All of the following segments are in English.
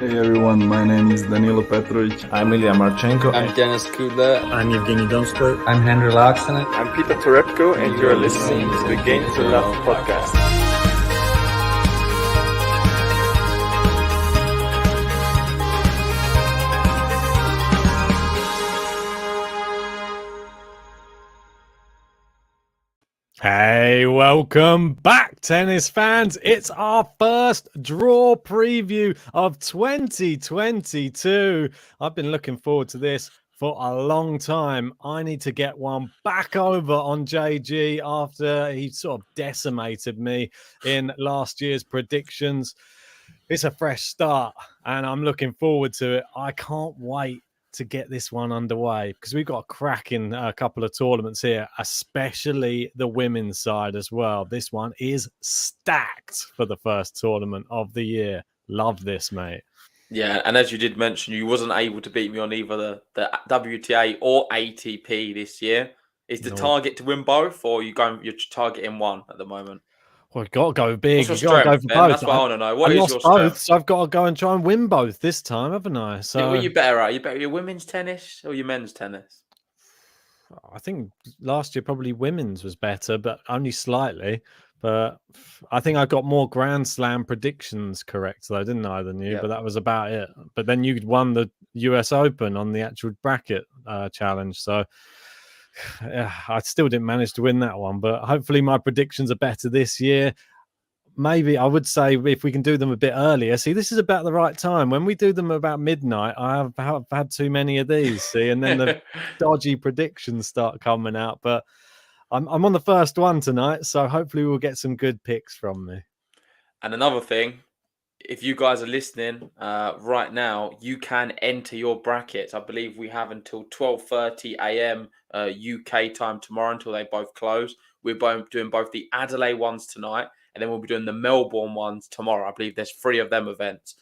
Hey everyone, my name is Danilo Petrovic. I'm Ilya Marchenko. I'm Denis Kudla. I'm Evgeny Donskoy. I'm Henry Laaksonen. I'm Peter Torebko, and you're listening to the Game to Love podcast. Hey, welcome back, tennis fans. It's our first draw preview of 2022. I've been looking forward to this for a long time. I need to get one back over on JG after he sort of decimated me in last year's predictions. It's a fresh start, and I'm looking forward to it. I can't wait to get this one underway because we've got a cracking couple of tournaments here, especially the women's side as well. This one is stacked for the first tournament of the year. Love this, mate. Yeah, and as you did mention, you wasn't able to beat me on either the WTA or ATP this year. Is the target to win both, or you're targeting one at the moment? Well, you've got to go big. What's You've your got to go strength, for Ben? both. That's what I want to know. What I is lost your strength? both, so I've got to go and try and win both this time, haven't I? So, what are you better at? Are you better at your women's tennis or your men's tennis? I think last year probably women's was better, but only slightly. But I think I got more Grand Slam predictions correct, though, didn't I, than you? Yep. But that was about it. But then you won the US Open on the actual bracket challenge. So yeah, I still didn't manage to win that one. But hopefully my predictions are better this year. Maybe I would say if we can do them a bit earlier. See, this is about the right time. When we do them about midnight, I've had too many of these, see, and then the dodgy predictions start coming out. But I'm on the first one tonight, so hopefully we'll get some good picks from me. And another thing, if you guys are listening right now, you can enter your brackets. I believe we have until 12:30 a.m. UK time tomorrow until they both close. We're doing both the Adelaide ones tonight, and then we'll be doing the Melbourne ones tomorrow. I believe there's 3 of them events.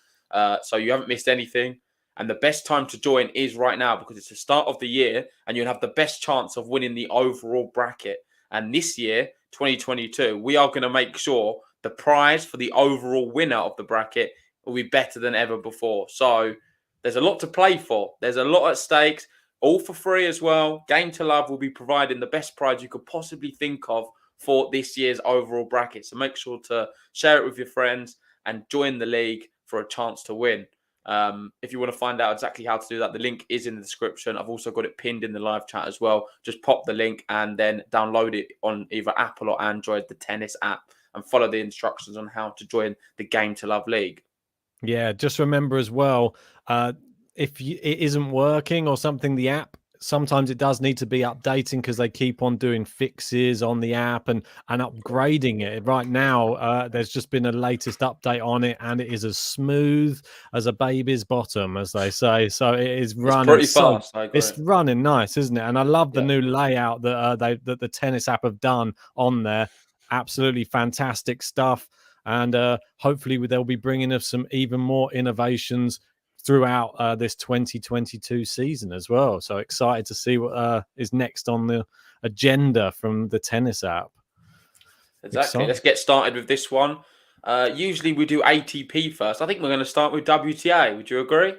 So you haven't missed anything. And the best time to join is right now because it's the start of the year and you'll have the best chance of winning the overall bracket. And this year, 2022, we are going to make sure the prize for the overall winner of the bracket will be better than ever before. So there's a lot to play for. There's a lot at stakes, all for free as well. Game to Love will be providing the best prize you could possibly think of for this year's overall bracket. So make sure to share it with your friends and join the league for a chance to win. If you want to find out exactly how to do that, the link is in the description. I've also got it pinned in the live chat as well. Just pop the link and then download it on either Apple or Android, the tennis app, and follow the instructions on how to join the Game to Love League. Yeah, just remember as well, if it isn't working or something, the app, sometimes it does need to be updating because they keep on doing fixes on the app and upgrading it. Right now, there's just been a latest update on it, and it is as smooth as a baby's bottom, as they say. So it is running pretty fast. It's running nice, isn't it? And I love the new layout that that the tennis app have done on there. Absolutely fantastic stuff. And hopefully they'll be bringing us some even more innovations throughout this 2022 season as well. So excited to see what is next on the agenda from the tennis app. Exactly. Exciting. Let's get started with this one. Usually we do ATP first. I think we're going to start with WTA. Would you agree?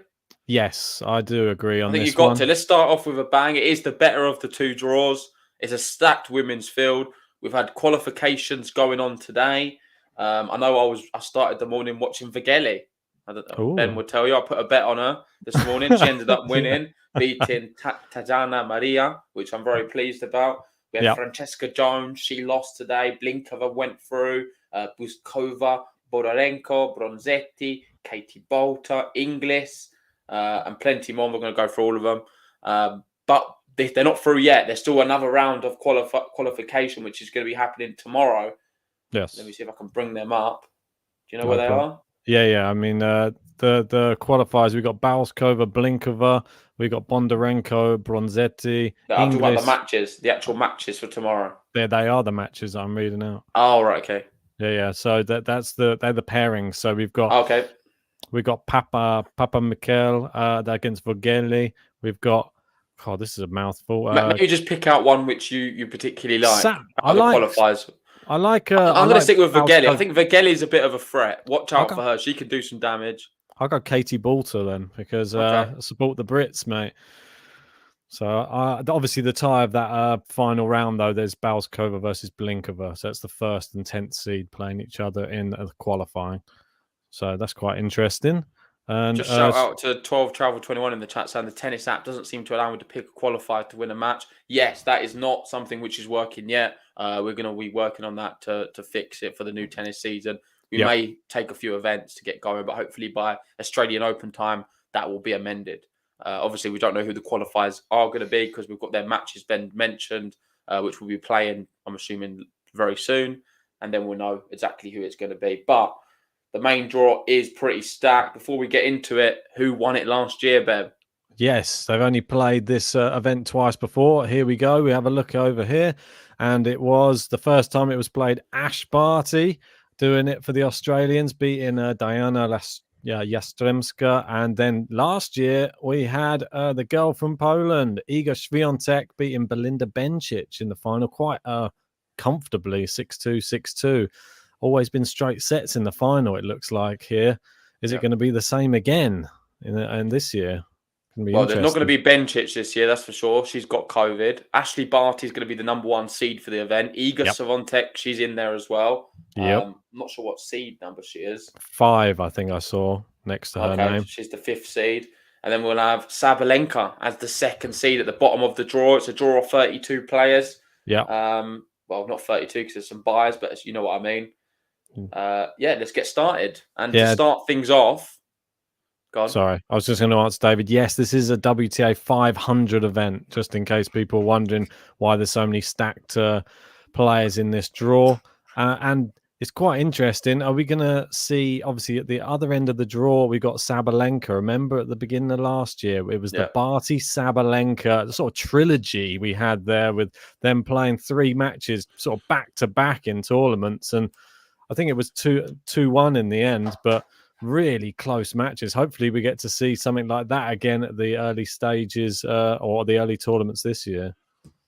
Yes, I do agree on this one. I think you've got to. Let's start off with a bang. It is the better of the 2 draws. It's a stacked women's field. We've had qualifications going on today. I know I started the morning watching Vegeli. I don't know. Ben would tell you. I put a bet on her this morning. She ended up winning, beating Tajana Maria, which I'm very pleased about. We had Francesca Jones. She lost today. Blinkova went through. Buskova, Bodarenko, Bronzetti, Katie Bolter, Inglis, and plenty more. We're going to go through all of them. But they're not through yet. There's still another round of qualification, which is going to be happening tomorrow. Yes. Let me see if I can bring them up. Do you know where they are? Yeah. I mean, the qualifiers, we've got Bauskova, Blinkova, we've got Bondarenko, Bronzetti. I'm talking about the matches, the actual matches for tomorrow. They are the matches I'm reading out. Oh, right, okay. Yeah. So they're the pairings. So we've got we've got Papa Mikel against Vogeli. We've got this is a mouthful. Maybe just pick out one which you particularly like. Qualifiers. I like. I'm going to stick with Vogeli. I think Vogeli is a bit of a threat. Watch out for her. She can do some damage. I'll go Katie Balter then, because Okay. I support the Brits, mate. So obviously the tie of that final round, though, there's Balskova versus Blinkova. So that's the first and 10th seed playing each other in the qualifying. So that's quite interesting. And Just shout out to 12 Travel 21 in the chat saying the tennis app doesn't seem to allow me to pick a qualifier to win a match. Yes, that is not something which is working yet. We're going to be working on that to fix it for the new tennis season. We may take a few events to get going, but hopefully by Australian Open time, that will be amended. Obviously, we don't know who the qualifiers are going to be because we've got their matches been mentioned, which we'll be playing, I'm assuming, very soon. And then we'll know exactly who it's going to be. But the main draw is pretty stacked. Before we get into it, who won it last year, Beb? Yes, they've only played this event twice before. Here we go. We have a look over here. And it was the first time it was played, Ash Barty doing it for the Australians, beating Diana Yastremska. And then last year, we had the girl from Poland, Iga Świątek, beating Belinda Bencic in the final quite comfortably, 6-2, 6-2. Always been straight sets in the final, it looks like here. Is it going to be the same again in this year? Well, there's not going to be Bencic this year, that's for sure. She's got COVID. Ashley Barty is going to be the number one seed for the event. Iga Świątek, she's in there as well. I'm not sure what seed number she is. 5, I think I saw next to her name. She's the 5th seed. And then we'll have Sabalenka as the 2nd seed at the bottom of the draw. It's a draw of 32 players. Yeah. Well, not 32 because there's some buys, but you know what I mean. Let's get started. And to start things off, sorry, I was just going to answer David. Yes, this is a WTA 500 event, just in case people are wondering why there's so many stacked players in this draw. And it's quite interesting. Are we going to see, obviously, at the other end of the draw, we got Sabalenka. Remember at the beginning of last year, it was the Barty Sabalenka sort of trilogy we had there with them playing 3 matches sort of back to back in tournaments. And I think it was 2-1 in the end, but really close matches. Hopefully we get to see something like that again at the early stages or the early tournaments this year.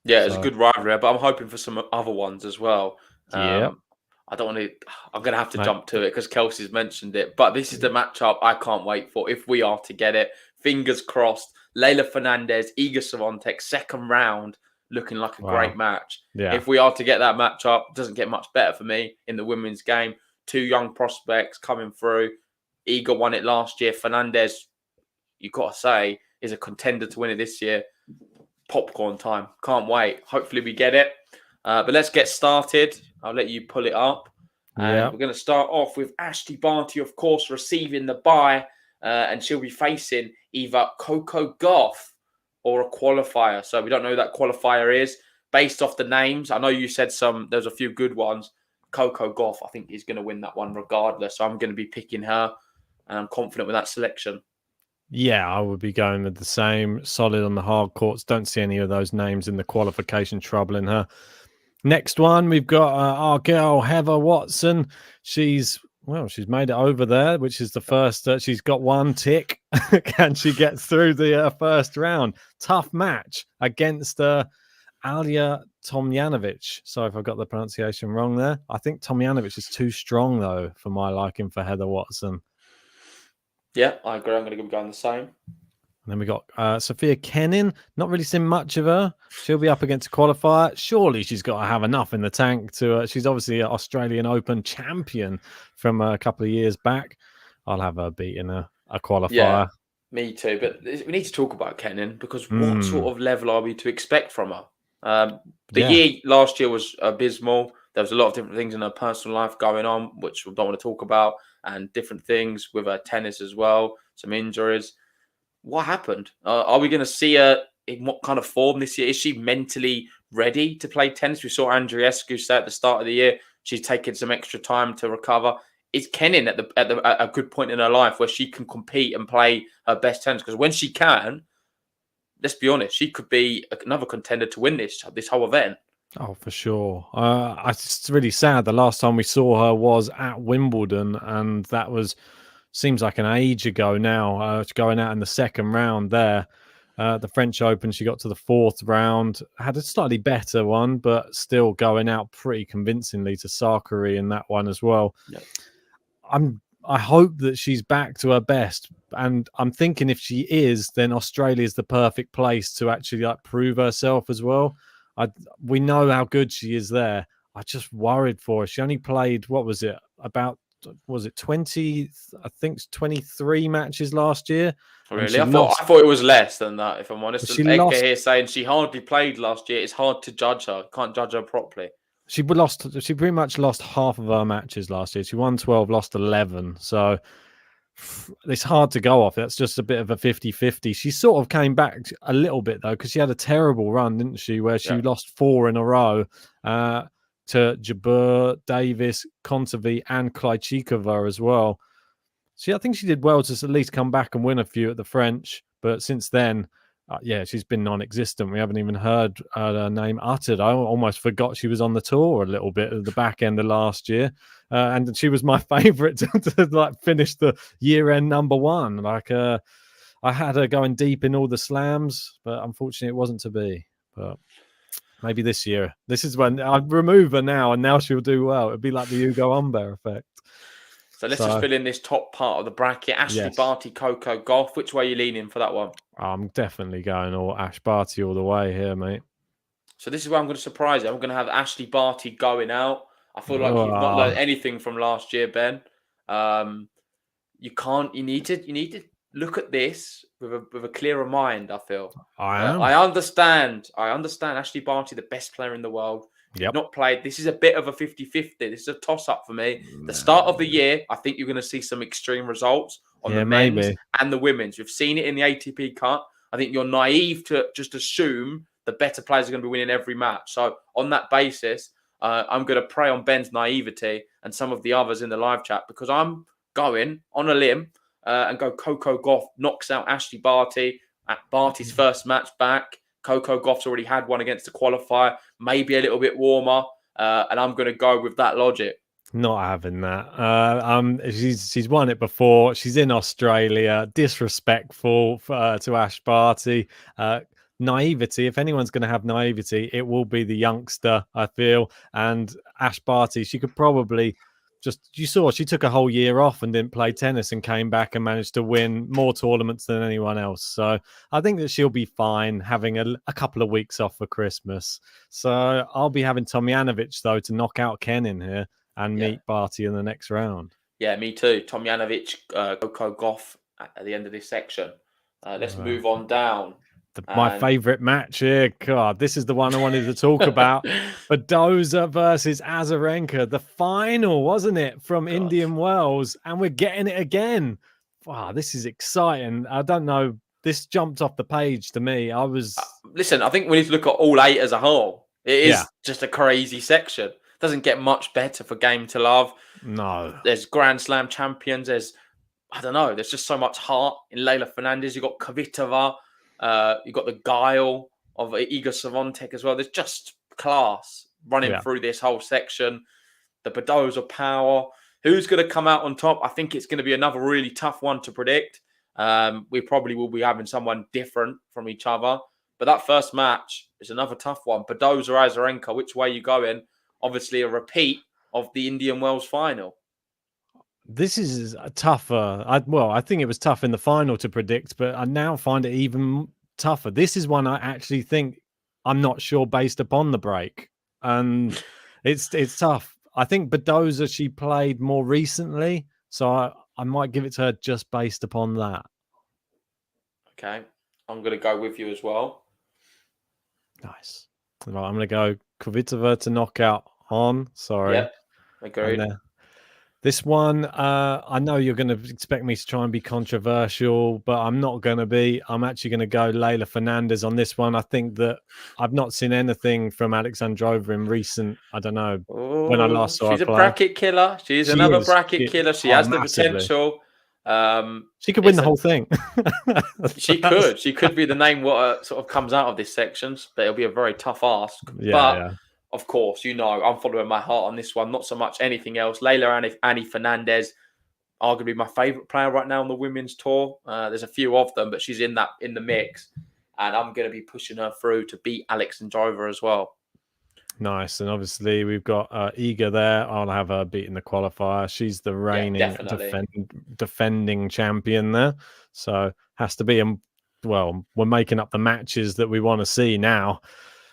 Yeah, it's a good rivalry, but I'm hoping for some other ones as well. I don't want to. I'm going to have to jump to it because Kelsey's mentioned it. But this is the matchup I can't wait for if we are to get it. Fingers crossed. Leylah Fernandez, Iga Świątek, 2nd round, looking like a great match. Yeah. If we are to get that matchup, it doesn't get much better for me in the women's game. 2 young prospects coming through. Iga won it last year. Fernandez, you've got to say, is a contender to win it this year. Popcorn time. Can't wait. Hopefully we get it. But let's get started. I'll let you pull it up. And we're going to start off with Ashley Barty, of course, receiving the bye. And she'll be facing either Coco Gauff or a qualifier. So we don't know who that qualifier is. Based off the names, I know you said there's a few good ones. Coco Gauff, I think, is going to win that one regardless. So I'm going to be picking her. And I'm confident with that selection. Yeah, I would be going with the same. Solid on the hard courts. Don't see any of those names in the qualification troubling her. Next one, we've got our girl, Heather Watson. She's made it over there, which is the first. She's got 1 tick. Can she get through the first round? Tough match against Alya Tomljanovic. Sorry if I got the pronunciation wrong there. I think Tomljanovic is too strong, though, for my liking for Heather Watson. Yeah, I agree. I'm going to be going the same. And then we got Sophia Kennen. Not really seen much of her. She'll be up against a qualifier. Surely she's got to have enough in the tank to. She's obviously an Australian Open champion from a couple of years back. I'll have her beating a qualifier. Yeah, me too. But we need to talk about Kennen because what sort of level are we to expect from her? The year last year was abysmal. There was a lot of different things in her personal life going on, which we don't want to talk about, and different things with her tennis as well, some injuries. What happened? Are we going to see her in what kind of form this year? Is she mentally ready to play tennis? We saw Andreescu say at the start of the year she's taken some extra time to recover. Is Kennen at a good point in her life where she can compete and play her best tennis? Because when she can, let's be honest, she could be another contender to win this whole event. Oh, for sure. It's really sad. The last time we saw her was at Wimbledon, and that seems like an age ago now. Going out in the 2nd round there. The French Open, she got to the 4th round, had a slightly better one, but still going out pretty convincingly to Sakari in that one as well. Yep. I hope that she's back to her best. And I'm thinking if she is, then Australia is the perfect place to actually like prove herself as well. We know how good she is there. I just worried for her. She only played, what was it, about, was it 20, I think 23 matches last year. And Really? she lost. I thought it was less than that, if I'm honest. She And Edgar lost. here saying she hardly played last year. It's hard to judge her. Can't judge her properly. She pretty much lost half of her matches last year. She won 12, lost 11. So it's hard to go off. That's just a bit of a 50-50. She sort of came back a little bit, though, because she had a terrible run, didn't she, where she lost 4 in a row to Jabeur, Davis, Kontaveit, and Krejcikova as well. I think she did well to at least come back and win a few at the French. But since then, she's been non-existent. We haven't even heard her name uttered. I almost forgot she was on the tour a little bit at the back end of last year. And she was my favourite to like finish the year-end number 1. Like I had her going deep in all the slams, but unfortunately it wasn't to be. But maybe this year. This is when I'd remove her now, and now she'll do well. It'd be like the Hugo Humbert effect. So let's just fill in this top part of the bracket. Ashley Barty, Coco Gauff. Which way are you leaning for that one? I'm definitely going all Ash Barty all the way here, mate. So this is where I'm going to surprise you. I'm going to have Ashley Barty going out. I feel like you've not learned anything from last year, Ben. You need to look at this with a clearer mind, I feel. I understand Ashley Barty, the best player in the world. Yep. Not played. This is a bit of a 50-50. This is a toss-up for me. The start of the year, I think you're going to see some extreme results on the men's and the women's. You've seen it in the ATP Cup. I think you're naive to just assume the better players are going to be winning every match. So on that basis, I'm going to prey on Ben's naivety and some of the others in the live chat, because I'm going on a limb and go Coco Gauff knocks out Ashley Barty at Barty's first match back. Coco Gauff's already had one against the qualifier, maybe a little bit warmer, and I'm going to go with that logic. Not having that. She's won it before. She's in Australia. Disrespectful to Ash Barty. Naivety. If anyone's going to have naivety, it will be the youngster, I feel. And Ash Barty, she could probably you saw she took a whole year off and didn't play tennis and came back and managed to win more tournaments than anyone else. So I think that she'll be fine having a couple of weeks off for Christmas. So I'll be having Tomljanovic, though, to knock out Kennen here and meet Barty in the next round. Yeah, me too. Tomljanovic, Coco Gauff at the end of this section. Let's move on down. My favourite match here. God, this is the one I wanted to talk about. But Dozer versus Azarenka, the final, wasn't it, from Indian Wells? And we're getting it again. Wow, this is exciting. I don't know. This jumped off the page to me. Listen, I think we need to look at all 8 as a whole. It is just a crazy section. Doesn't get much better for Game to Love. No. There's Grand Slam champions. There's just so much heart in Leila Fernandez. You've got Kvitova. You've got the guile of Iga Swiatek as well. There's just class running through this whole section. The Badoza power. Who's going to come out on top? I think it's going to be another really tough one to predict. We probably will be having someone different from each other. But that first match is another tough one. Badoza or Azarenka, which way you going? Obviously a repeat of the Indian Wells final. This is tougher. I think it was tough in the final to predict, but I now find it even tougher. This is one I actually think I'm not sure based upon the break. And it's tough. I think Badoza, she played more recently, so I might give it to her just based upon that. Okay. I'm going to go with you as well. Nice. Right, I'm going to go Kvitova to knock out Hon. Sorry. Yep. Agreed. This one, I know you're going to expect me to try and be controversial, but I'm not going to be. I'm actually going to go Leila Fernandez on this one. I think that I've not seen anything from Alexandrova in recent, I don't know, when I last saw her play. She's a bracket killer. She's another bracket killer. She has massively. The potential. She could win the whole thing. She could. She could be the name what sort of comes out of this section, but it'll be a very tough ask. Of course, I'm following my heart on this one. Not so much anything else. Leila Annie Fernandez, arguably my favourite player right now on the women's tour. There's a few of them, but she's in the mix. And I'm going to be pushing her through to beat Alexandrova as well. Nice. And obviously we've got Iga there. I'll have her beating the qualifier. She's the reigning defending champion there. So has to be. Well, we're making up the matches that we want to see now.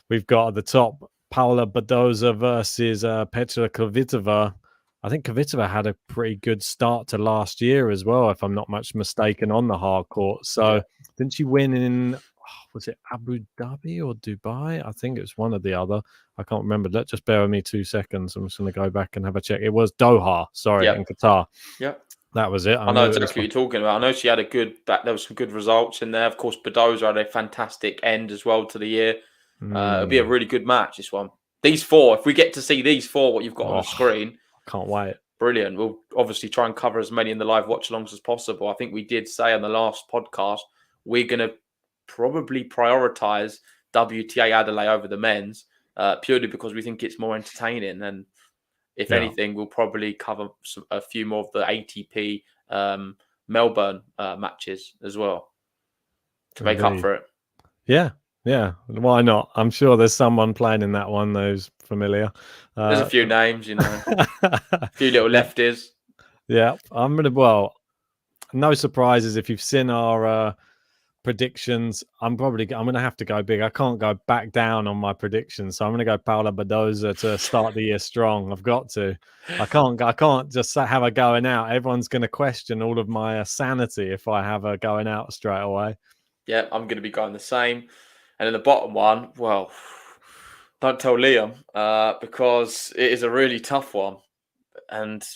We've got at the top Paula Badoza versus Petra Kvitova. I think Kvitova had a pretty good start to last year as well, if I'm not much mistaken, on the hard court. So didn't she win in, was it Abu Dhabi or Dubai? I think it was one or the other. I can't remember. Just bear with me 2 seconds. I'm just going to go back and have a check. It was Doha, in Qatar. Yep. That was it. I know exactly what you're talking about. I know she had there was some good results in there. Of course, Badoza had a fantastic end as well to the year. It'll be a really good match, this one. These four, if we get to see these four, what you've got on the screen. Can't wait. Brilliant. We'll obviously try and cover as many in the live watch-alongs as possible. I think we did say on the last podcast, we're going to probably prioritise WTA Adelaide over the men's, purely because we think it's more entertaining. And if anything, we'll probably cover a few more of the ATP Melbourne matches as well to make up for it. Yeah, why not? I'm sure there's someone playing in that one who's familiar. There's a few names, a few little lefties. Yeah, no surprises if you've seen our predictions. I'm going to have to go big. I can't go back down on my predictions, so I'm going to go Paula Badoza to start the year strong. I've got to. I can't just have her going out. Everyone's going to question all of my sanity if I have her going out straight away. Yeah, I'm going to be going the same. And in the bottom one, well, don't tell Liam because it is a really tough one. And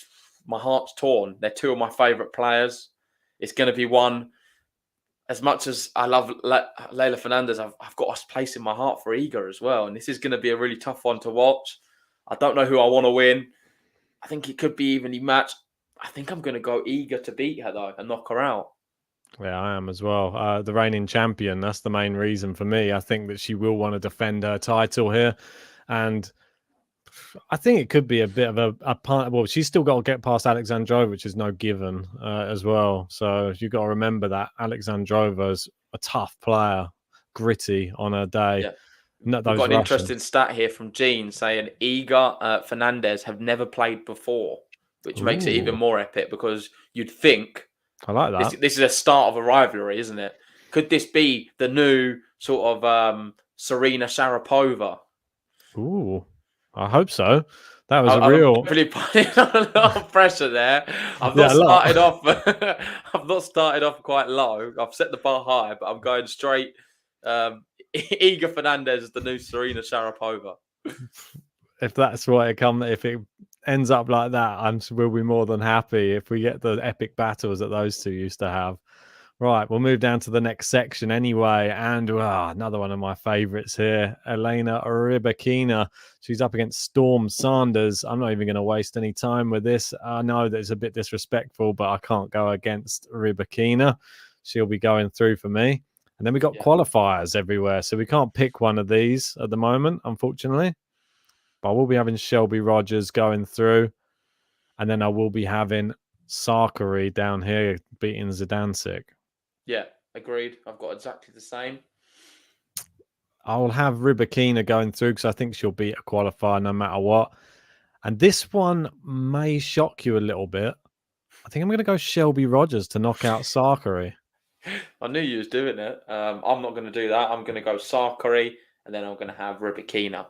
my heart's torn. They're two of my favourite players. It's going to be one, as much as I love Leylah Fernandez, I've got a place in my heart for Iga as well. And this is going to be a really tough one to watch. I don't know who I want to win. I think it could be evenly matched. I think I'm going to go Iga to beat her, though, and knock her out. Yeah, I am as well. The reigning champion, that's the main reason for me. I think that she will want to defend her title here. And I think it could be a bit of a part. Well, she's still got to get past Alexandrova, which is no given as well. So you've got to remember that Alexandrova's a tough player, gritty on her day. Yeah. We've got an interesting stat here from Gene saying Iga Fernandez have never played before, which makes it even more epic because you'd think... I like that. This is a start of a rivalry, isn't it? Could this be the new sort of Serena Sharapova? Ooh, I hope so. That was real. I'm really putting on a lot of pressure there. I've not started off. I've not started off quite low. I've set the bar high, but I'm going straight. Iga Fernandez is the new Serena Sharapova. If that's what it comes, if it ends up like that, we'll be more than happy if we get the epic battles that those two used to have. Right, we'll move down to the next section anyway. And another one of my favorites here, Elena Rybakina. She's up against Storm Sanders. I'm not even going to waste any time with this. I know that it's a bit disrespectful, but I can't go against Rybakina. She'll be going through for me. And then we got qualifiers everywhere, so we can't pick one of these at the moment, unfortunately. But we'll be having Shelby Rogers going through. And then I will be having Sakari down here beating Zidansek. Yeah, agreed. I've got exactly the same. I'll have Rybakina going through because I think she'll beat a qualifier no matter what. And this one may shock you a little bit. I think I'm going to go Shelby Rogers to knock out Sakari. I knew you was doing it. I'm not going to do that. I'm going to go Sakari, and then I'm going to have Rybakina.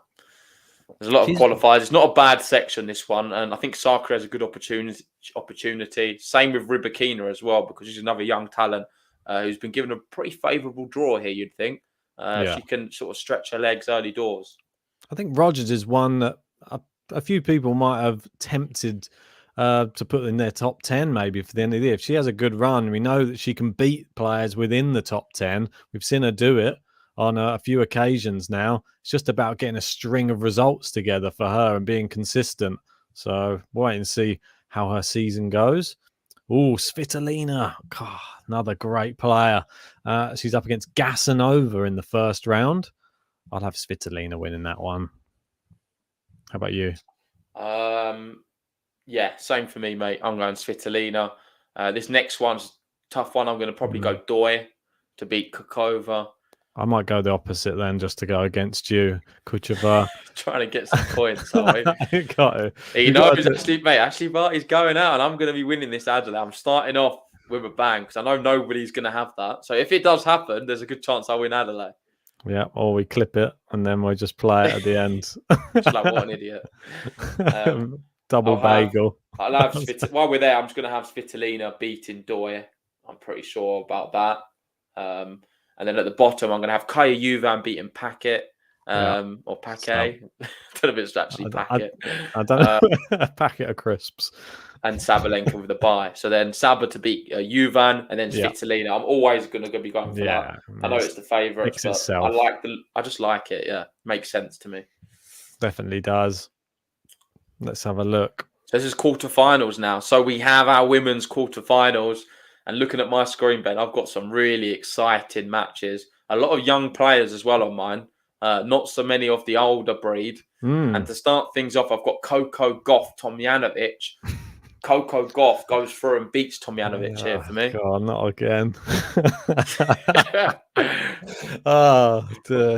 There's a lot of qualifiers. It's not a bad section, this one. And I think Sakari has a good opportunity. Same with Rybakina as well, because she's another young talent who's been given a pretty favourable draw here, you'd think. She can sort of stretch her legs early doors. I think Rogers is one that a few people might have tempted to put in their top 10 maybe for the end of the year. If she has a good run, we know that she can beat players within the top 10. We've seen her do it on a few occasions now. It's just about getting a string of results together for her and being consistent. So wait and see how her season goes. Oh, Svitolina. God, another great player. She's up against Gasanova in the first round. I'd have Svitolina winning that one. How about you? Yeah, same for me, mate. I'm going Svitolina. This next one's a tough one. I'm going to probably go Doi to beat Kokova. I might go the opposite then, just to go against you, Kucheva. Trying to get some points, are we? You got to. He You knows got to. actually, mate. Ashley Barty's going out, and I'm going to be winning this Adelaide. I'm starting off with a bang because I know nobody's going to have that. So if it does happen, there's a good chance I'll win Adelaide. Yeah, or we clip it and then we just play it at the end. Just like what an idiot. Double bagel. I'll have while we're there, I'm just going to have Svitolina beating Doyer. I'm pretty sure about that. And then at the bottom, I'm going to have Kaya Juvan beating Packet. Or Paquet. I don't know if it's actually Packet. I don't know. A packet of crisps. And Sabalenka with the bye. So then Saba to beat Juvan, and then Svitolina. I'm always going to be going for that. I know it's the favourite, but I just like it. Yeah, makes sense to me. Definitely does. Let's have a look. So this is quarterfinals now. So we have our women's quarterfinals. And looking at my screen, Ben, I've got some really exciting matches. A lot of young players as well on mine. Not so many of the older breed. And to start things off, I've got Coco Gauff, Tomjanovic. Coco Gauff goes through and beats Tomjanovic here for me. God, not again.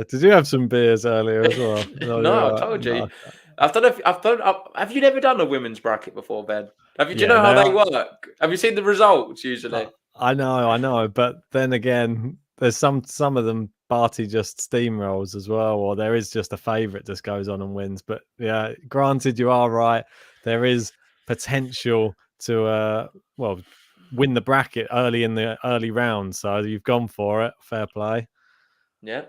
Did you have some beers earlier as well? No, I told you. No. Have you never done a women's bracket before, Ben? Do you know how they work? Have you seen the results usually? I know. But then again, there's some of them Barty just steamrolls as well, or there is just a favourite just goes on and wins. But yeah, granted, you are right. There is potential to win the bracket early in the early round. So you've gone for it. Fair play. Yeah.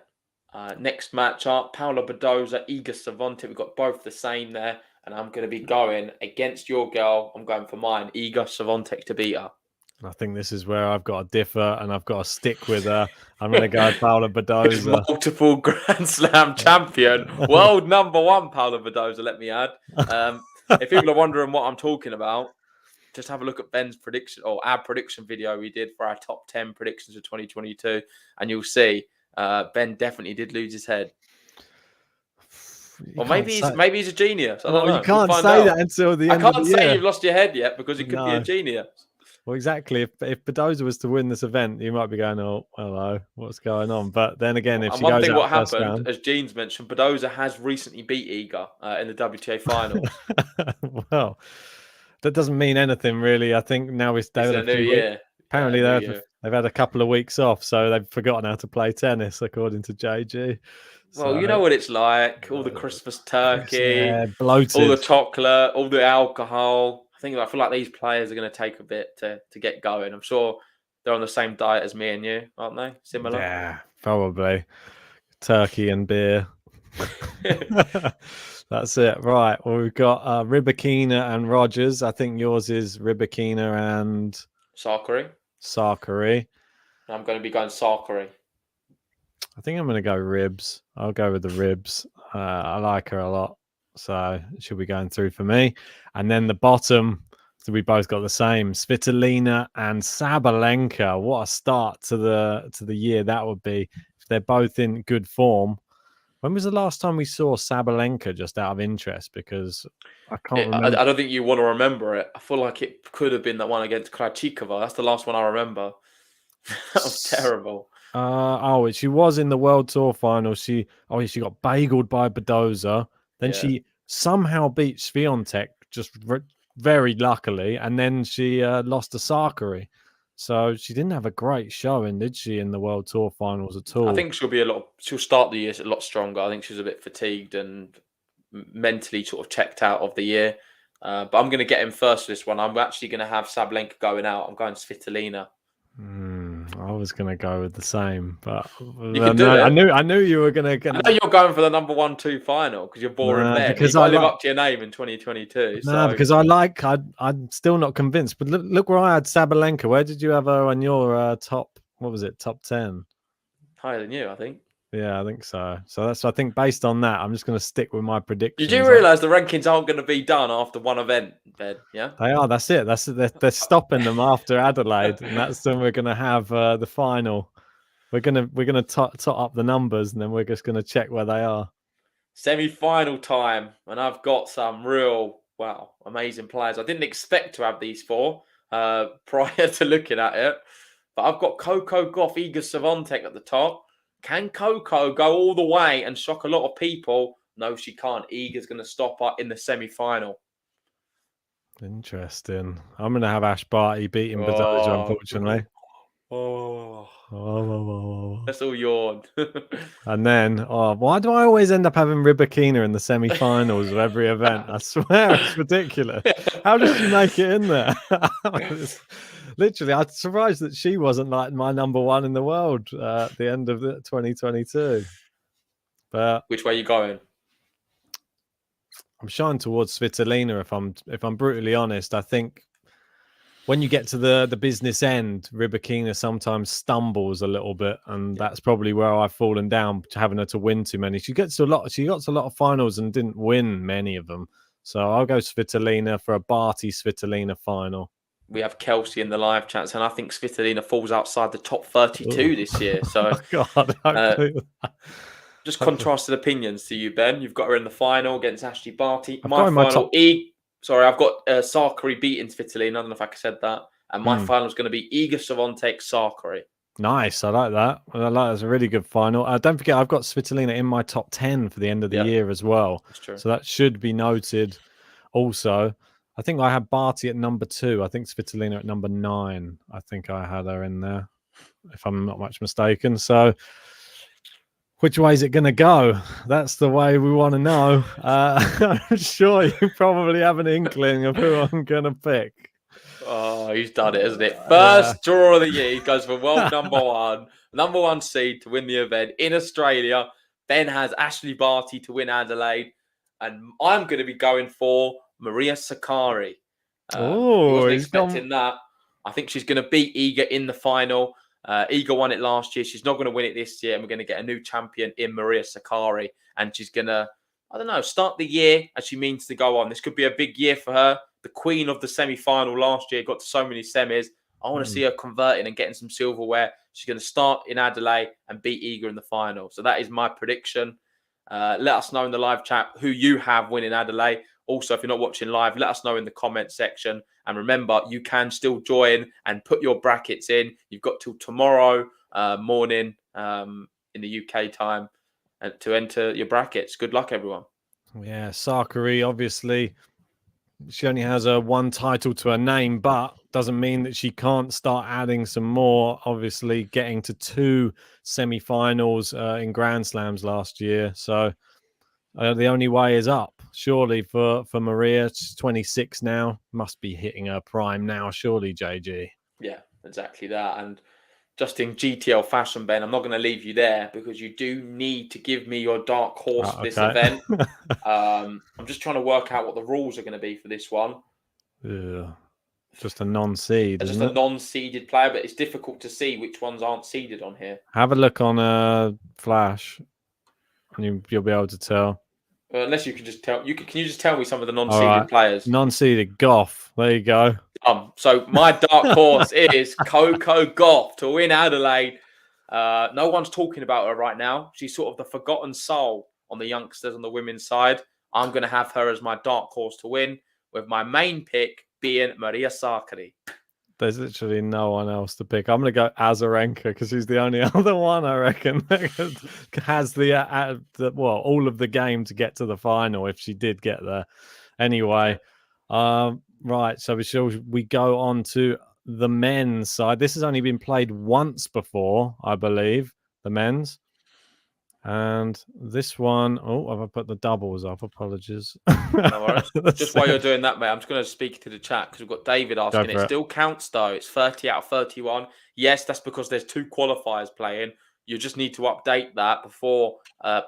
Next match up, Paula Badoza, Iga Swiatek. We've got both the same there. And I'm going to be going against your girl. I'm going for mine, Iga Swiatek to beat her. I think this is where I've got to differ and I've got to stick with her. I'm going to go Paula Badoza. Multiple Grand Slam champion. World number one, Paula Badoza, let me add. If people are wondering what I'm talking about, just have a look at Ben's prediction or our prediction video we did for our top 10 predictions of 2022. And you'll see Ben definitely did lose his head. Or maybe he's a genius. I don't know. You can't say that until the end of the year. I can't say you've lost your head yet because he could be a genius. Well, exactly. If Badoza was to win this event, you might be going, "Oh, hello, what's going on?" But then again, if she goes out what first happened, round... as Jean's mentioned, Badoza has recently beat Iga in the WTA finals. Well, that doesn't mean anything really. I think now it's a new year. Apparently, they've had a couple of weeks off, so they've forgotten how to play tennis, according to JG. Well, you know what it's like. All the Christmas turkey, bloated. All the chocolate, all the alcohol. I feel like these players are going to take a bit to get going. I'm sure they're on the same diet as me and you, aren't they? Similar? Yeah, probably. Turkey and beer. That's it. Right. Well, we've got Rybakina and Rogers. I think yours is Rybakina and... Sakari. I'm going to be going Sakari. I think I'm going to go ribs. I'll go with the ribs. I like her a lot. So she'll be going through for me. And then the bottom, so we both got the same. Svitolina and Sabalenka. What a start to the year that would be. If they're both in good form. When was the last time we saw Sabalenka, just out of interest? Because I can't remember. I don't think you want to remember it. I feel like it could have been that one against Krajcikova. That's the last one I remember. That was terrible. She was in the World Tour final. She got bageled by Badoza. Then she somehow beat Swiatek, just very luckily, and then she lost to Sakari. So she didn't have a great showing, did she, in the World Tour finals at all? I think she'll start the year a lot stronger. I think she's a bit fatigued and mentally sort of checked out of the year. But I'm going to get him first for this one. I'm actually going to have Sabalenka going out. I'm going Svitolina. I was going to go with the same, but you can do it. I knew you were going to. I know you're going for the number 1-2 final because you're boring men. Because I live up to your name in 2022. Because I'm still not convinced. But look where I had Sabalenka. Where did you have her on your top? What was it? Top 10? Higher than you, I think. Yeah, I think so. So I think based on that, I'm just going to stick with my predictions. You do realise the rankings aren't going to be done after one event, Ben? Yeah, they are. That's it. They're stopping them after Adelaide, and that's when we're going to have the final. We're gonna tot up the numbers, and then we're just going to check where they are. Semi-final time, and I've got some real amazing players. I didn't expect to have these four prior to looking at it, but I've got Coco Gauff, Iga Swiatek at the top. Can Coco go all the way and shock a lot of people? No, she can't. Iga's going to stop her in the semi-final. Interesting. I'm going to have Ash Barty beating Dozer, unfortunately. That's all yawn. And then, why do I always end up having Rybakina in the semi-finals of every event? I swear it's ridiculous. How does she make it in there? Literally, I'm surprised that she wasn't like my number one in the world at the end of 2022. But which way are you going? I'm shying towards Svitolina. If I'm brutally honest, I think when you get to the business end, Rybakina sometimes stumbles a little bit, and that's probably where I've fallen down, having her to win too many. She got to a lot of finals and didn't win many of them. So I'll go Svitolina for a Barty Svitolina final. We have Kelsey in the live chats, and I think Svitolina falls outside the top 32 this year. So, just contrasted opinions to you, Ben. You've got her in the final against Ashley Barty. My final, I've got Sakari beating Svitolina. I don't know if I said that. And my final is going to be Iga Swiatek Sakari. Nice. I like that. That's a really good final. Don't forget, I've got Svitolina in my top 10 for the end of the year as well. That's true. So that should be noted also. I think I had Barty at number 2. I think Svitolina at number 9. I think I had her in there, if I'm not much mistaken. So which way is it going to go? That's the way we want to know. I'm sure you probably have an inkling of who I'm going to pick. Oh, he's done it, isn't it? First draw of the year. He goes for world number one seed to win the event in Australia. Ben has Ashley Barty to win Adelaide. And I'm going to be going for Maria Sakkari. Wasn't expecting that. I think she's going to beat Iga in the final. Iga won it last year. She's not going to win it this year. And we're going to get a new champion in Maria Sakkari. And she's going to, start the year as she means to go on. This could be a big year for her. The queen of the semi-final last year, got to so many semis. I want to see her converting and getting some silverware. She's going to start in Adelaide and beat Iga in the final. So that is my prediction. Let us know in the live chat who you have winning Adelaide. Also, if you're not watching live, let us know in the comment section. And remember, you can still join and put your brackets in. You've got till tomorrow morning in the UK time to enter your brackets. Good luck, everyone. Yeah, Sakari, obviously, she only has one title to her name, but doesn't mean that she can't start adding some more. Obviously, getting to 2 semi-finals in Grand Slams last year. So the only way is up, surely, for Maria. She's 26 now. Must be hitting her prime now, surely, JG. Yeah, exactly that. And just in GTL fashion, Ben, I'm not going to leave you there because you do need to give me your dark horse for this event. I'm just trying to work out what the rules are going to be for this one. Yeah. Just a non-seed. Just a non-seeded player, but it's difficult to see which ones aren't seeded on here. Have a look on Flash, and you'll be able to tell. Unless you can just tell. Can you just tell me some of the non-seeded players? Non-seeded Goff. There you go. So my dark horse is Coco Gauff to win Adelaide. No one's talking about her right now. She's sort of the forgotten soul on the youngsters on the women's side. I'm going to have her as my dark horse to win, with my main pick being Maria Sakkari. There's literally no one else to pick. I'm going to go Azarenka because she's the only other one, I reckon, that has all of the game to get to the final if she did get there. Anyway, right, so we go on to the men's side. This has only been played once before, I believe, the men's. And this one, have I put the doubles up? Apologies. No worries. Just while you're doing that, mate, I'm just going to speak to the chat because we've got David asking. It still counts, though. It's 30 out of 31. Yes, that's because there's 2 qualifiers playing. You just need to update that before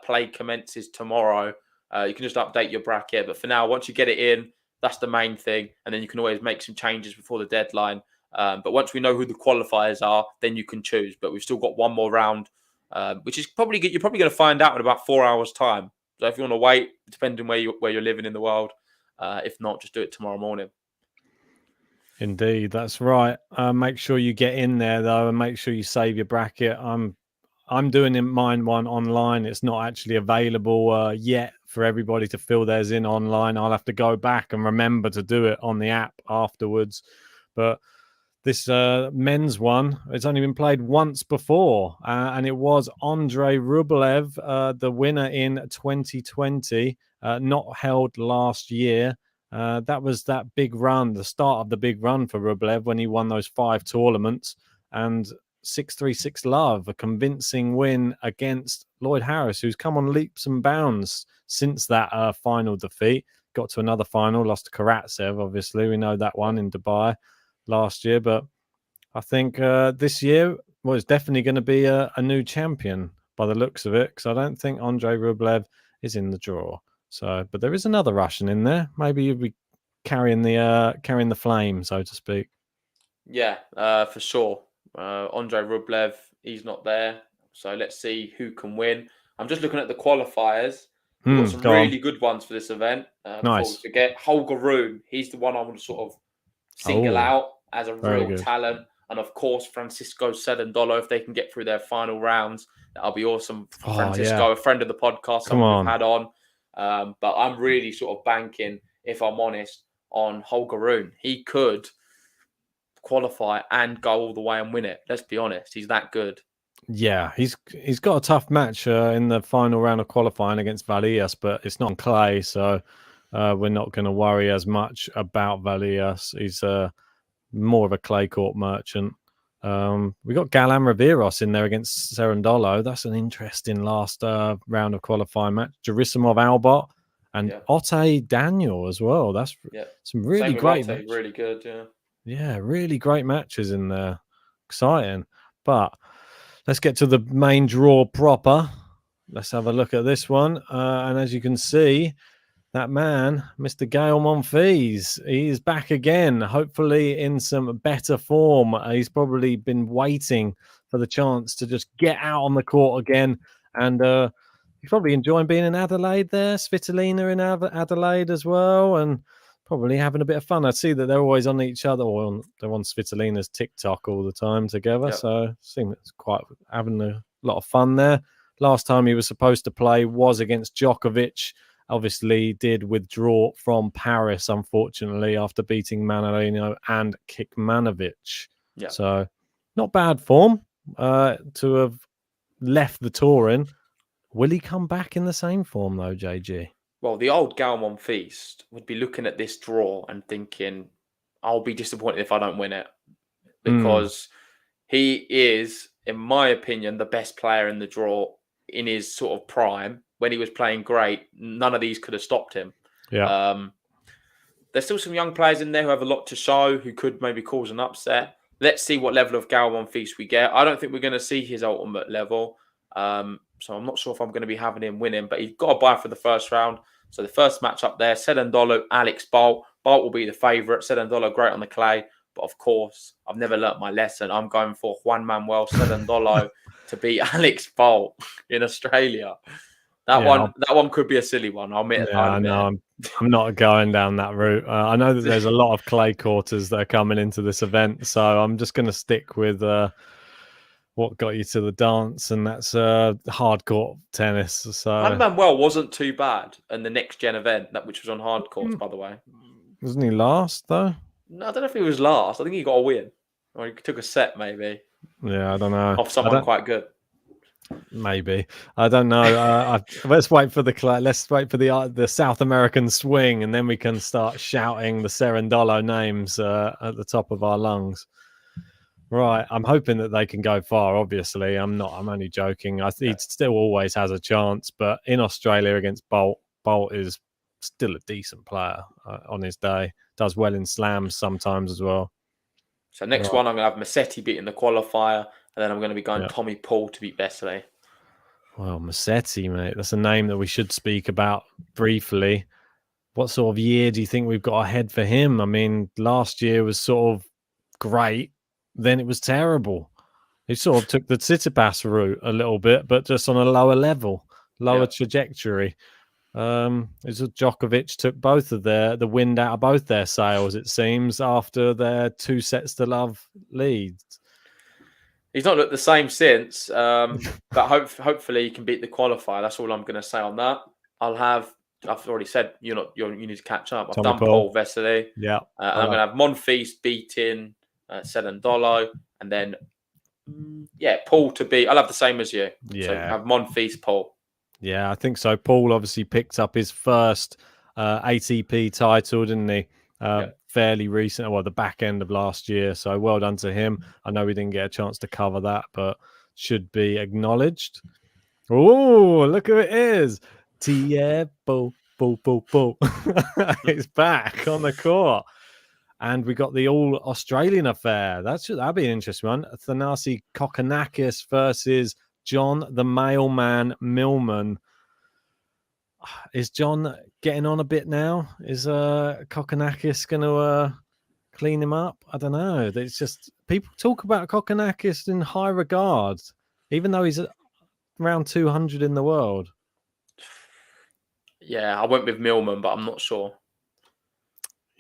play commences tomorrow. You can just update your bracket. But for now, once you get it in, that's the main thing. And then you can always make some changes before the deadline. But once we know who the qualifiers are, then you can choose. But we've still got one more round. Which is probably you're probably going to find out in about 4 hours' time. So if you want to wait, depending where you're living in the world, if not, just do it tomorrow morning. Indeed, that's right. Make sure you get in there though, and make sure you save your bracket. I'm doing mine one online. It's not actually available yet for everybody to fill theirs in online. I'll have to go back and remember to do it on the app afterwards. But this men's one, it's only been played once before, and it was Andrei Rublev, the winner in 2020, not held last year. That was that big run, the start of the big run for Rublev when he won those 5 tournaments, and 6-3, 6-love, a convincing win against Lloyd Harris, who's come on leaps and bounds since that final defeat. Got to another final, lost to Karatsev, obviously. We know that one in Dubai last year, but I think this year it's definitely going to be a new champion by the looks of it, because I don't think Andrei Rublev is in the draw. So, but there is another Russian in there. Maybe you'll be carrying the flame, so to speak. Yeah, for sure. Andrei Rublev, he's not there. So let's see who can win. I'm just looking at the qualifiers. We've got some really good ones for this event. Before we forget, Holger Rune, he's the one I want to sort of single out as a real talent. And of course, Francisco Cerundolo, if they can get through their final rounds, that'll be awesome. Francisco, a friend of the podcast, someone we've had on. But I'm really sort of banking, if I'm honest, on Holger Rune. He could qualify and go all the way and win it. Let's be honest, he's that good. Yeah, he's got a tough match in the final round of qualifying against Valias, but it's not on clay, so we're not going to worry as much about Valias. He's more of a clay court merchant. We got Galan Riveros in there against Cerundolo. That's an interesting last round of qualifying match. Gerasimov Albot and Otte Daniel as well. That's some really great matches. Really good, Yeah, really great matches in there. Exciting. But let's get to the main draw proper. Let's have a look at this one. And as you can see, that man, Mr. Gael Monfils, he is back again, hopefully in some better form. He's probably been waiting for the chance to just get out on the court again. And he's probably enjoying being in Adelaide there. Svitolina in Adelaide as well. And probably having a bit of fun. I see that they're always on each other, or they're on Svitolina's TikTok all the time together. So I think it's quite having a lot of fun there. Last time he was supposed to play was against Djokovic. Obviously did withdraw from Paris, unfortunately, after beating Manarino and Kikmanovic. So not bad form to have left the tour in. Will he come back in the same form though, JG? Well, the old Gael Monfils would be looking at this draw and thinking, I'll be disappointed if I don't win it. Because he is, in my opinion, the best player in the draw in his sort of prime. When he was playing great, none of these could have stopped him. There's still some young players in there who have a lot to show, who could maybe cause an upset. Let's see what level of Gael Monfils we get. I don't think we're going to see his ultimate level. So I'm not sure if I'm going to be having him winning, but he's got to buy for the first round. So the first match up there, Cerundolo, Alex Bolt. Bolt will be the favourite. Cerundolo, great on the clay. But of course, I've never learnt my lesson. I'm going for Juan Manuel Cerundolo to beat Alex Bolt in Australia. That one could be a silly one. I'll admit. I know. I'm not going down that route. I know that there's a lot of clay quarters that are coming into this event, so I'm just going to stick with what got you to the dance, and that's hard court tennis. So Juan Manuel wasn't too bad in the next gen event, which was on hard courts, by the way. Wasn't he last though? No, I don't know if he was last. I think he got a win, or he took a set maybe. Yeah, I don't know. Off someone quite good. Maybe, I don't know. Let's wait for the South American swing, and then we can start shouting the Cerundolo names at the top of our lungs. Right, I'm hoping that they can go far. Obviously, I'm only joking. He still always has a chance, but in Australia against Bolt is still a decent player on his day. Does well in slams sometimes as well. So next one, I'm going to have Musetti beating the qualifier, and then I'm going to be going Tommy Paul to beat Vesely. Well, Musetti, mate, that's a name that we should speak about briefly. What sort of year do you think we've got ahead for him? I mean, last year was sort of great, then it was terrible. He sort of took the Tsitsipas route a little bit, but just on a lower level, trajectory. Djokovic took both of the wind out of both their sails, it seems, after their 2-0 leads. He's not looked the same since, but hopefully he can beat the qualifier. That's all I'm going to say on that. I've already said you need to catch up. I've done Paul Vesely. Yeah, and I'm going to have Monfils beating Sedendolo, and then Paul to beat. I'll have the same as you. Yeah. So have Monfils, Paul. Yeah, I think so. Paul obviously picked up his first ATP title, didn't he? Fairly recent, well, the back end of last year. So well done to him. I know we didn't get a chance to cover that, but should be acknowledged. Oh, look who it is. Tiempo, po. It's back on the court. And we got the all Australian affair. That'd be an interesting one. Thanasi Kokkinakis versus John the Mailman Millman. Is John getting on a bit now? Is Kokkinakis going to clean him up? I don't know. It's just people talk about Kokkinakis in high regard, even though he's around 200 in the world. Yeah, I went with Millman, but I'm not sure.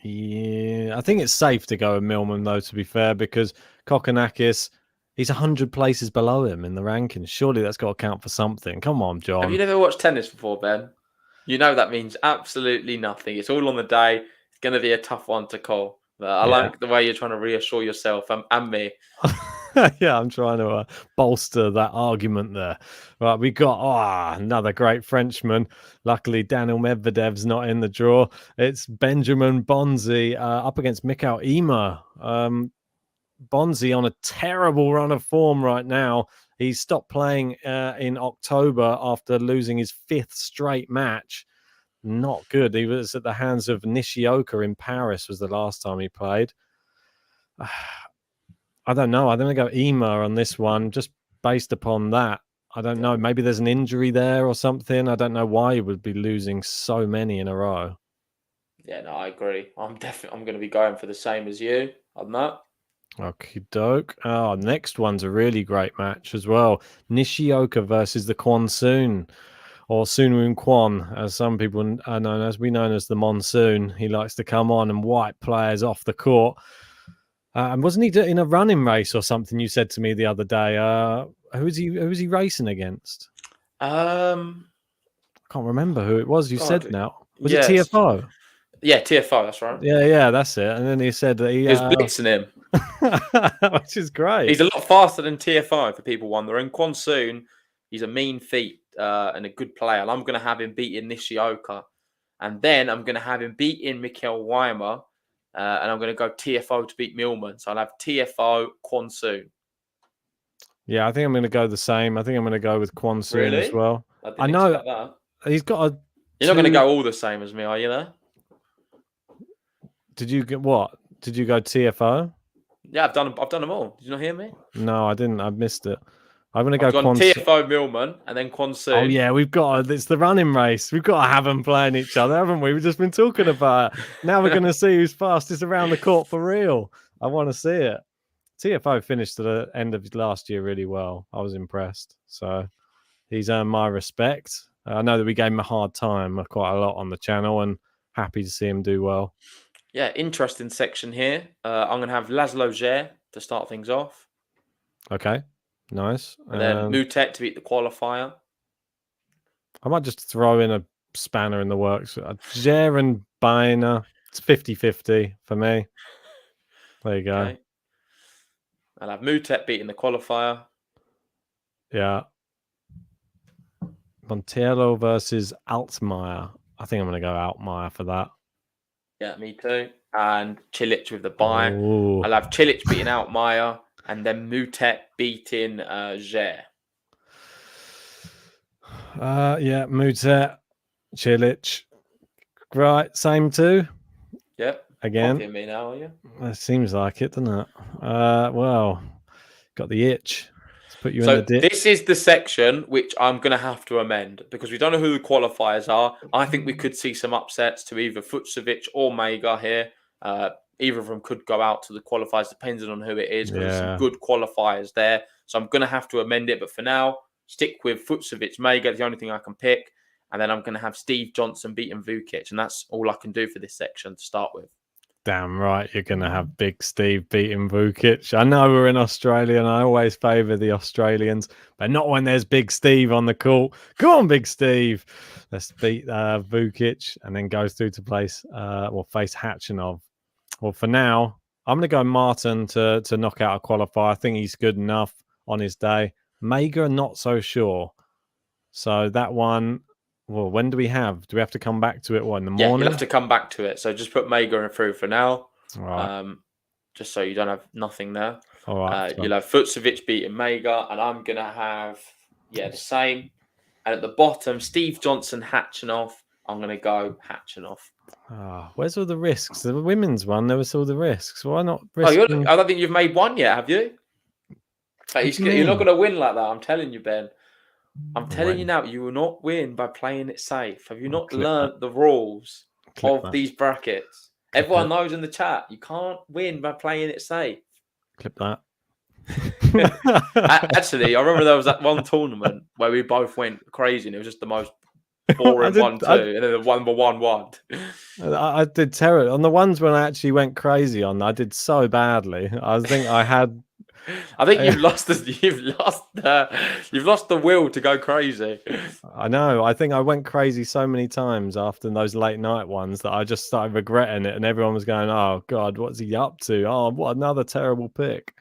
Yeah, I think it's safe to go with Millman, though, to be fair, because Kokkinakis, he's 100 places below him in the rankings. Surely that's got to count for something. Come on, John. Have you never watched tennis before, Ben? You know that means absolutely nothing. It's all on the day. It's going to be a tough one to call. But I like the way you're trying to reassure yourself and me. Yeah, I'm trying to bolster that argument there. Right, we got another great Frenchman. Luckily, Daniel Medvedev's not in the draw. It's Benjamin Bonzi up against Mikael Ymer. Bonzi on a terrible run of form right now. He stopped playing in October after losing his 5th straight match. Not good. He was at the hands of Nishioka in Paris was the last time he played. I don't know. I'm going to go Ymer on this one, just based upon that. I don't know. Maybe there's an injury there or something. I don't know why he would be losing so many in a row. Yeah, no, I agree. I'm going to be going for the same as you on that. Okie doke. Oh, next one's a really great match as well. Nishioka versus the Kwansoon, or Soonwoon Kwan, as some people are known as. We known as the Monsoon. He likes to come on and wipe players off the court. And wasn't he in a running race or something? You said to me the other day. Who was he racing against? I can't remember who it was. You said now. Was it TFO? Yeah, TFO. That's right. Yeah, that's it. And then he said that he was blitzing him, which is great. He's a lot faster than TFO for people wondering. Kwansoon, he's a mean feat and a good player. And I'm going to have him beating Nishioka, and then I'm going to have him beating Mikael Ymer. And I'm going to go TFO to beat Millman. So I'll have TFO, Kwansoon. Yeah, I think I'm going to go the same. I think I'm going to go with Kwansoon as well. I know that. He's got a... You're not going to go all the same as me, are you there? Did you get what? Did you go TFO? Yeah, I've done them all. Did you not hear me? No, I didn't. I missed it. I'm going to go TFO Millman and then Kwansoon. Oh, yeah, it's the running race. We've got to have them playing each other, haven't we? We've just been talking about it. Now we're going to see who's fastest around the court for real. I want to see it. TFO finished at the end of last year really well. I was impressed. So he's earned my respect. I know that we gave him a hard time quite a lot on the channel, and happy to see him do well. Yeah, interesting section here. I'm going to have Laszlo Djere to start things off. Okay. Nice. And then Mutet to beat the qualifier. I might just throw in a spanner in the works. Djere and Baena, it's 50-50 for me. There you go. Okay. I'll have Mutet beating the qualifier. Yeah. Monteiro versus Altmaier. I think I'm going to go Altmaier for that. Yeah, me too. And Cilic with the bye. Ooh. I'll have Cilic beating Altmaier. And then Mutet beating Djere. Yeah, Mutet, Cilic. Right, same two? Yep. Again. Copying me now, are you? It seems like it, doesn't it? Well, got the itch. Let's put you in the ditch. This is the section which I'm going to have to amend because we don't know who the qualifiers are. I think we could see some upsets to either Fucsovic or Mega here. Either of them could go out to the qualifiers, depending on who it is. Because there's some good qualifiers there. So I'm going to have to amend it. But for now, stick with Fucsovic, Mega, the only thing I can pick. And then I'm going to have Steve Johnson beating Vukic. And that's all I can do for this section to start with. Damn right, you're going to have Big Steve beating Vukic. I know we're in Australia and I always favour the Australians, but not when there's Big Steve on the court. Come on, Big Steve. Let's beat Vukic and then go through to face Khachanov. Well, for now, I'm going to go Martin to knock out a qualifier. I think he's good enough on his day. Mega, not so sure. So that one, well, when do we have? Do we have to come back to it? What, in the morning? Yeah, you'll have to come back to it. So just put Mega through for now. All right. Just so you don't have nothing there. All right. You'll have Fucsovic beating Mega, and I'm going to have, the same. And at the bottom, Steve Johnson, Hatchinoff. I'm going to go Hatchinoff. Where's all the risks? The women's one, there was all the risks. Why not I risk? don't think you've made one yet, have you? You're not going to win like that. I'm telling you, Ben. I'm telling you now, you will not win by playing it safe. Have you not learned the rules of these brackets? Everyone knows in the chat, you can't win by playing it safe. Clip that. Actually, I remember there was that one tournament where we both went crazy and it was just the most boring 1-2 and then the 1-1-1. I did terrible. On the ones when I actually went crazy on, I did so badly. I think I had... I think you've lost the will to go crazy. I know. I think I went crazy so many times after those late night ones that I just started regretting it, and everyone was going, "Oh God, what's he up to? Oh, what another terrible pick."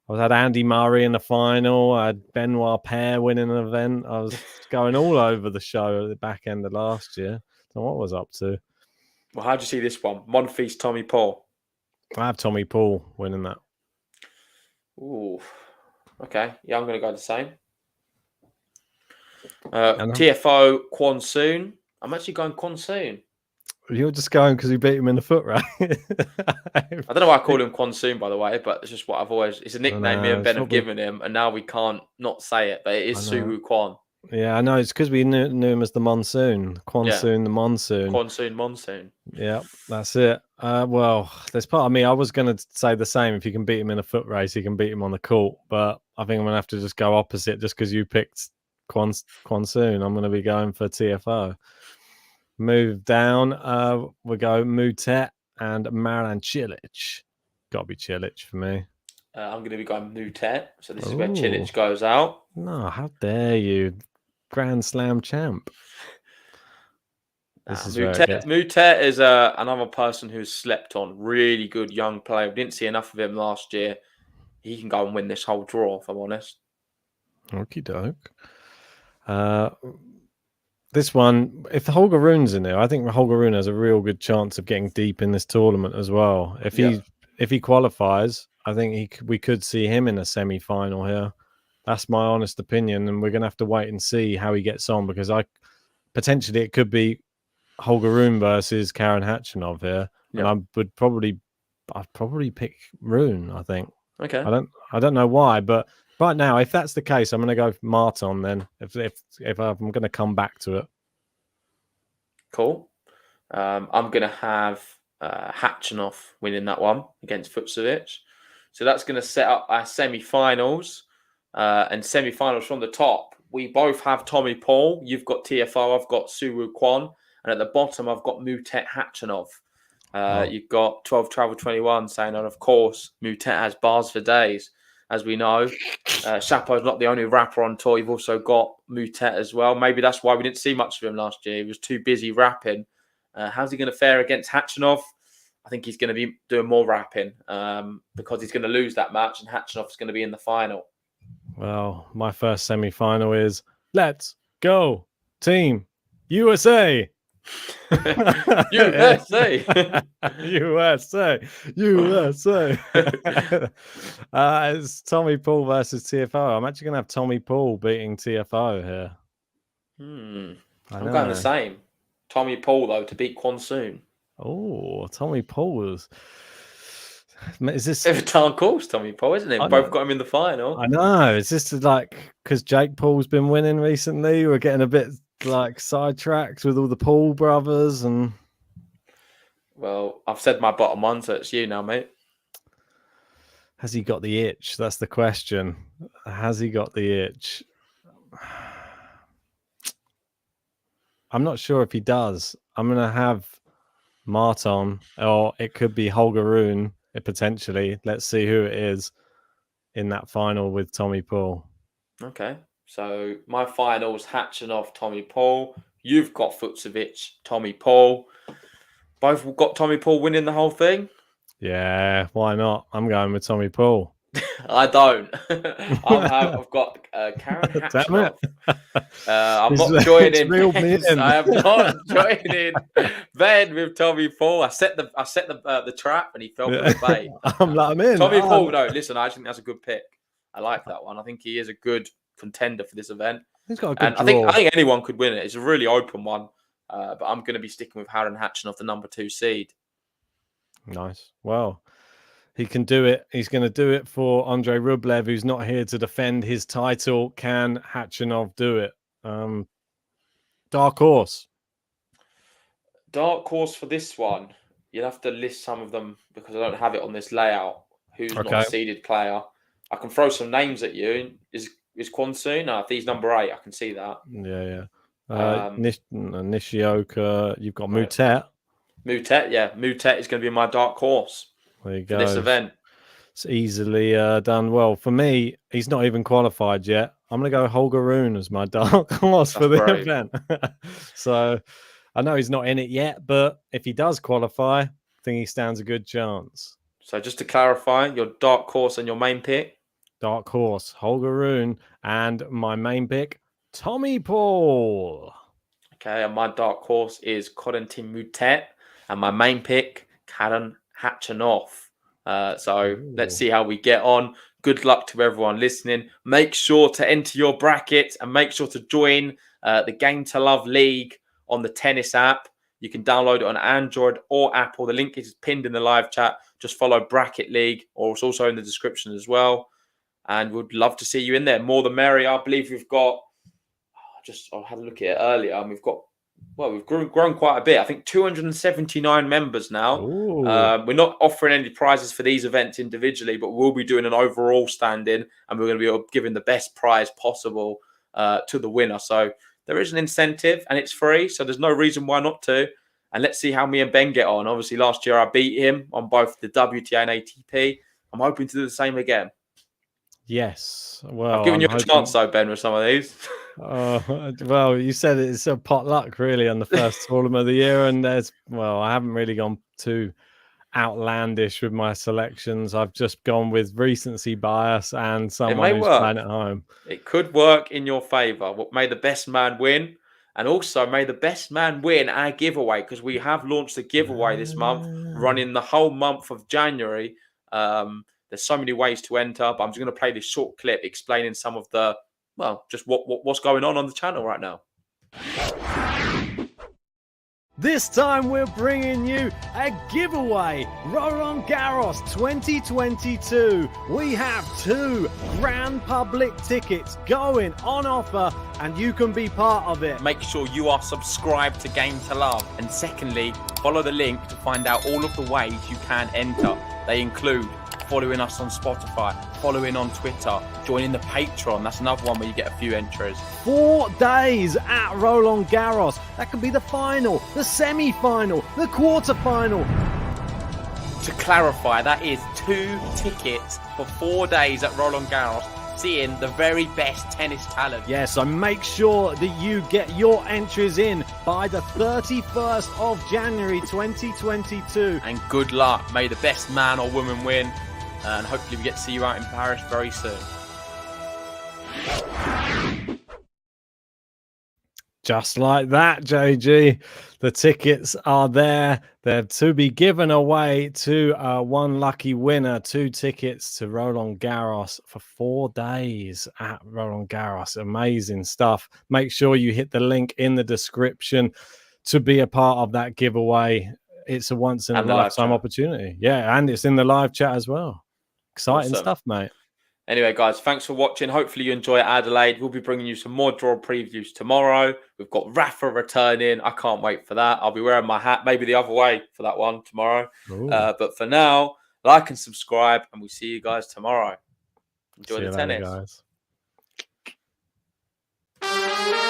I had Andy Murray in the final. I had Benoit Paire winning an event. I was going all over the show at the back end of last year. So what was I up to? Well, how'd you see this one? Monfils, Tommy Paul. I have Tommy Paul winning that. Ooh, okay. Yeah, I'm going to go the same. TFO, Kwon Soon. I'm actually going Kwon Soon. You're just going because you beat him in the foot, right? I don't know why I call him Kwon Soon, by the way, but it's just what I've always... It's a nickname me and Ben have given him, and now we can't not say it, but it is Suwoo Kwon. Yeah, I know. It's because we knew him as the Monsoon. Kwon Soon, the Monsoon. Kwon Soon, Monsoon. Yeah, that's it. Well, there's part of me. I was going to say the same. If you can beat him in a foot race, you can beat him on the court. But I think I'm going to have to just go opposite just because you picked Kwon Soon. I'm going to be going for TFO. Move down. We go Mutet and Maran Cilic. Got to be Cilic for me. I'm going to be going Mutet. So this is where Cilic goes out. No, how dare you. Grand Slam champ. Mutet is another person who's slept on. Really good young player. We didn't see enough of him last year. He can go and win this whole draw, if I'm honest. Okie doke. This one, if Holger Rune's in there, I think Holger Rune has a real good chance of getting deep in this tournament as well. If he qualifies, I think we could see him in a semi-final here. That's my honest opinion, and we're going to have to wait and see how he gets on because potentially it could be Holger Rune versus Karen Hatchinov here, and I'd probably pick Rune. I think. Okay. I don't know why, but right now, if that's the case, I'm going to go Martin. Then, if I'm going to come back to it. Cool. I'm going to have Hatchinov winning that one against Fucsovic. So that's going to set up our semi-finals. And semi-finals from the top, we both have Tommy Paul. You've got TFO. I've got Suwoo Kwon. And at the bottom, I've got Mutet Hatchinov. You've got 12 Travel 21 saying, and of course, Mutet has bars for days. As we know, Chapeau's not the only rapper on tour. You've also got Mutet as well. Maybe that's why we didn't see much of him last year. He was too busy rapping. How's he going to fare against Hatchinov? I think he's going to be doing more rapping because he's going to lose that match and Hatchinov's going to be in the final. Well, my first semi-final is Let's Go Team USA. USA. USA. It's Tommy Paul versus TFO. I'm actually going to have Tommy Paul beating TFO here. I'm going the same. Tommy Paul, though, to beat Kwon Soon. Oh, Tommy Paul is this every time calls Tommy Paul, isn't it? Both got him in the final. I know. Is this like because Jake Paul's been winning recently? We're getting a bit like sidetracked with all the Paul brothers and. Well, I've said my bottom one, so it's you now, mate. Has he got the itch? That's the question. Has he got the itch? I'm not sure if he does. I'm going to have Martin, or it could be Holger Rune, potentially. Let's see who it is in that final with Tommy Paul. Okay. So my finals, Hatchinov, Tommy Paul. You've got Fucsovic, Tommy Paul. Both got Tommy Paul winning the whole thing? Yeah, why not? I'm going with Tommy Paul. I don't. I've got Karen Damn it. Hatchinoff. I'm It's- not it's joining. reeled me in. I am not joining Ben with Tommy Paul. I set the trap and he fell for the bait. I'm in. Tommy Oh, Paul. No, listen. I think that's a good pick. I like that one. I think he is a good contender for this event. he's got a good And draw. I think anyone could win it. It's a really open one. But I'm going to be sticking with Karen Hatchinoff, the number 2 seed. Nice. Well, he can do it. He's going to do it for Andrei Rublev, who's not here to defend his title. Can Hatchinov do it? Dark horse. Dark horse for this one. You'll have to list some of them because I don't have it on this layout. Who's not a seeded player? I can throw some names at you. Is Kwon-Soon? No, if he's number 8, I can see that. Yeah. Nishioka. You've got Mutet. Mutet is going to be my dark horse There you for go. this event. It's easily done. Well, for me, he's not even qualified yet. I'm going to go Holger Rune as my dark horse for the event. So I know he's not in it yet, but if he does qualify, I think he stands a good chance. So just to clarify, your dark horse and your main pick? Dark horse, Holger Rune, and my main pick, Tommy Paul. Okay, and my dark horse is Corentin Mutet, and my main pick, Karen Hatchinoff. Let's see how we get on. Good luck to everyone listening. Make sure to enter your bracket and make sure to join the Game to Love League on the tennis app. You can download it on Android or Apple. The link is pinned in the live chat. Just follow Bracket League, or it's also in the description as well. And we'd love to see you in there. More the merrier. I believe we've got, I had a look at it earlier, and we've grown quite a bit. I think 279 members now. We're not offering any prizes for these events individually, but we'll be doing an overall stand-in, and we're going to be giving the best prize possible to the winner. So there is an incentive, and it's free, so there's no reason why not to. And let's see how me and Ben get on. Obviously, last year I beat him on both the WTA and ATP. I'm hoping to do the same again. Yes. Well, I've given you a chance, though, Ben, with some of these. Well, you said it's a potluck, really, on the first tournament of the year. And I haven't really gone too outlandish with my selections. I've just gone with recency bias and someone who's playing at home. It could work in your favour. May the best man win. And also, may the best man win our giveaway, because we have launched a giveaway this month, running the whole month of January. There's so many ways to enter, but I'm just going to play this short clip explaining some of the, just what's going on the channel right now. This time we're bringing you a giveaway. Roland Garros 2022. We have 2 grand public tickets going on offer, and you can be part of it. Make sure you are subscribed to Game to Love. And secondly, follow the link to find out all of the ways you can enter. They include following us on Spotify, following on Twitter, joining the Patreon. That's another one where you get a few entries. 4 days at Roland Garros. That could be the final, the semi-final, the quarter-final. To clarify, that is 2 tickets for 4 days at Roland Garros, seeing the very best tennis talent. Yeah, so make sure that you get your entries in by the 31st of January 2022. And good luck. May the best man or woman win. And hopefully we get to see you out in Paris very soon. Just like that, JG. The tickets are there. They're to be given away to one lucky winner. 2 tickets to Roland Garros for 4 days at Roland Garros. Amazing stuff. Make sure you hit the link in the description to be a part of that giveaway. It's a once in a lifetime opportunity. Yeah, and it's in the live chat as well. Exciting stuff, mate. Anyway, guys, thanks for watching. Hopefully you enjoy Adelaide. We'll be bringing you some more draw previews tomorrow. We've got Rafa returning. I can't wait for that. I'll be wearing my hat, maybe the other way for that one tomorrow. But for now, like and subscribe, and we'll see you guys tomorrow. Enjoy the tennis. Later, guys.